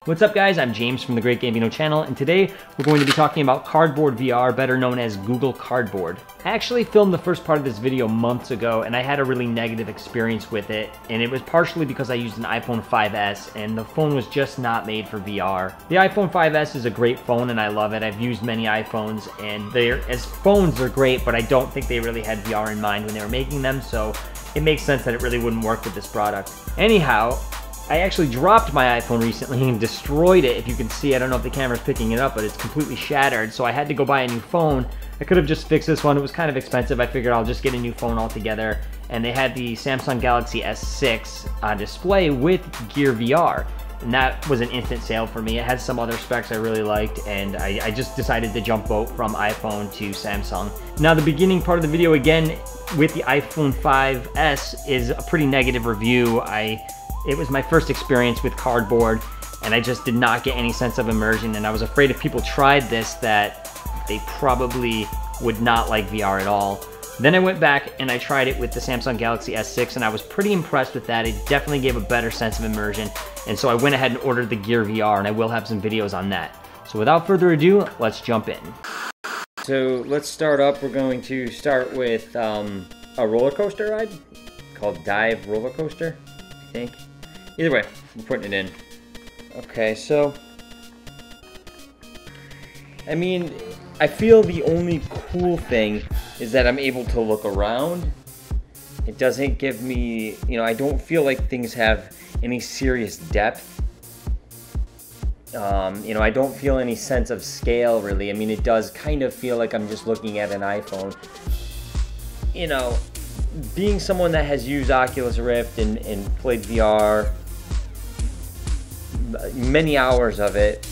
What's up guys, I'm James from the Great Gambino channel, and today we're going to be talking about Cardboard VR, better known as Google Cardboard. I actually filmed the first part of this video months ago, and I had a really negative experience with it, and it was partially because I used an iPhone 5S, and the phone was just not made for VR. The iPhone 5S is a great phone, and I love it. I've used many iPhones, and as phones, they're great, but I don't think they really had VR in mind when they were making them, so it makes sense that it really wouldn't work with this product. Anyhow, I actually dropped my iPhone recently and destroyed it. If you can see, I don't know if the camera's picking it up, but it's completely shattered, so I had to go buy a new phone. I could have just fixed this one. It was kind of expensive. I figured I'll just get a new phone altogether, and they had the Samsung Galaxy S6 on display with Gear VR, and that was an instant sale for me. It had some other specs I really liked, and I just decided to jump boat from iPhone to Samsung. Now, the beginning part of the video, again, with the iPhone 5S is a pretty negative review. It was my first experience with Cardboard, and I just did not get any sense of immersion, and I was afraid if people tried this that they probably would not like VR at all. Then I went back and I tried it with the Samsung Galaxy S6, and I was pretty impressed with that. It definitely gave a better sense of immersion, and so I went ahead and ordered the Gear VR, and I will have some videos on that. So without further ado, let's jump in. So let's start up. We're going to start with a roller coaster ride called Dive Roller Coaster, I think. Either way, we're putting it in. Okay, so, I mean, I feel the only cool thing is that I'm able to look around. It doesn't give me, I don't feel like things have any serious depth. I don't feel any sense of scale, really. I mean, it does kind of feel like I'm just looking at an iPhone. Being someone that has used Oculus Rift and played VR, many hours of it,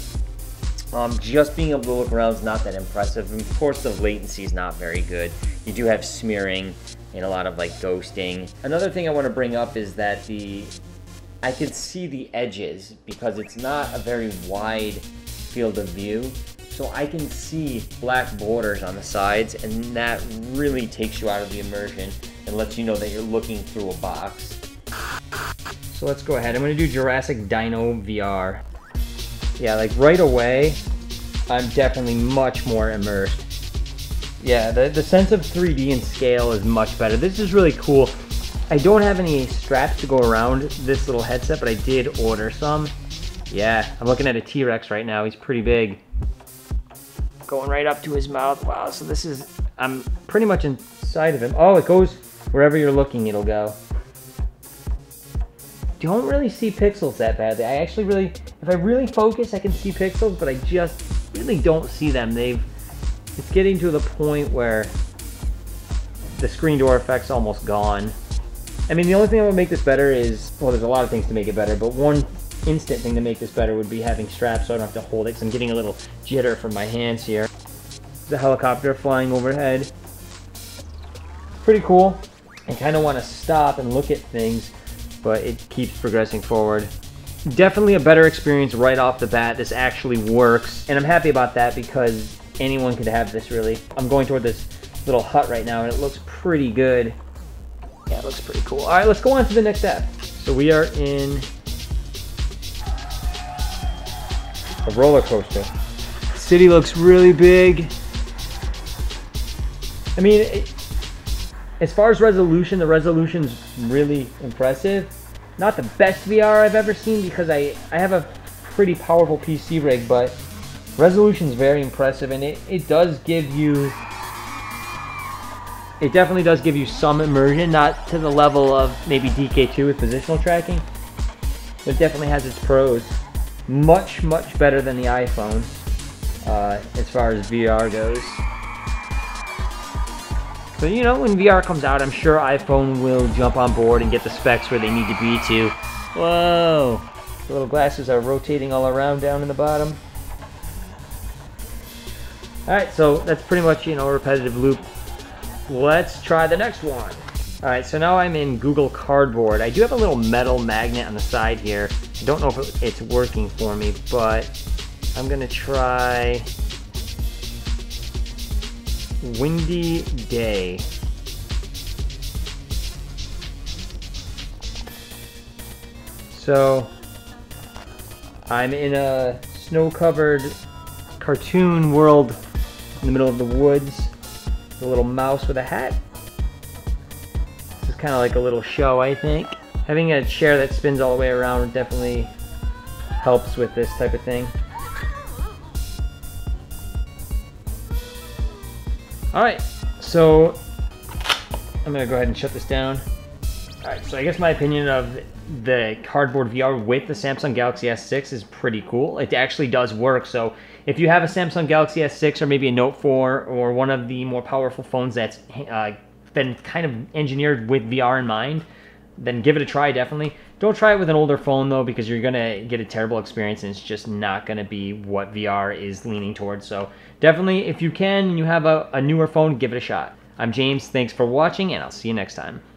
just being able to look around is not that impressive. And of course, the latency is not very good. You do have smearing and a lot of ghosting. Another thing I want to bring up is that I could see the edges because it's not a very wide field of view. So I can see black borders on the sides, and that really takes you out of the immersion and lets you know that you're looking through a box. So let's go ahead. I'm going to do Jurassic Dino VR. Yeah, right away, I'm definitely much more immersed. Yeah, the sense of 3D and scale is much better. This is really cool. I don't have any straps to go around this little headset, but I did order some. Yeah, I'm looking at a T-Rex right now. He's pretty big. Going right up to his mouth. Wow, so I'm pretty much inside of him. Oh, it goes wherever you're looking, it'll go. Don't really see pixels that badly. If I really focus, I can see pixels, but I just really don't see them. It's getting to the point where the screen door effect's almost gone. I mean, the only thing that would make this better is, well, there's a lot of things to make it better, but one instant thing to make this better would be having straps so I don't have to hold it, because I'm getting a little jitter from my hands here. The helicopter flying overhead. Pretty cool. I kind of want to stop and look at things, but it keeps progressing forward. Definitely a better experience right off the bat. This actually works, and I'm happy about that because anyone could have this, really. I'm going toward this little hut right now, and it looks pretty good. Yeah, it looks pretty cool. All right, let's go on to the next step. So we are in a roller coaster. The city looks really big. I mean, as far as resolution, the resolution's really impressive. Not the best VR I've ever seen because I have a pretty powerful PC rig, but resolution's very impressive, and it does give you, it definitely does give you some immersion, not to the level of maybe DK2 with positional tracking, but it definitely has its pros. Much, much better than the iPhone as far as VR goes. So, when VR comes out, I'm sure iPhone will jump on board and get the specs where they need to be to. Whoa! The little glasses are rotating all around down in the bottom. Alright, so that's pretty much, a repetitive loop. Let's try the next one. Alright, so now I'm in Google Cardboard. I do have a little metal magnet on the side here. I don't know if it's working for me, but I'm going to try Windy Day. So I'm in a snow-covered cartoon world in the middle of the woods. A little mouse with a hat. This is kind of like a little show, I think. Having a chair that spins all the way around definitely helps with this type of thing. Alright, so I'm going to go ahead and shut this down. Alright, so I guess my opinion of the cardboard VR with the Samsung Galaxy S6 is pretty cool. It actually does work, so if you have a Samsung Galaxy S6 or maybe a Note 4 or one of the more powerful phones that's been kind of engineered with VR in mind, then give it a try, definitely. Don't try it with an older phone, though, because you're going to get a terrible experience, and it's just not going to be what VR is leaning towards. So definitely, if you can and you have a newer phone, give it a shot. I'm James. Thanks for watching, and I'll see you next time.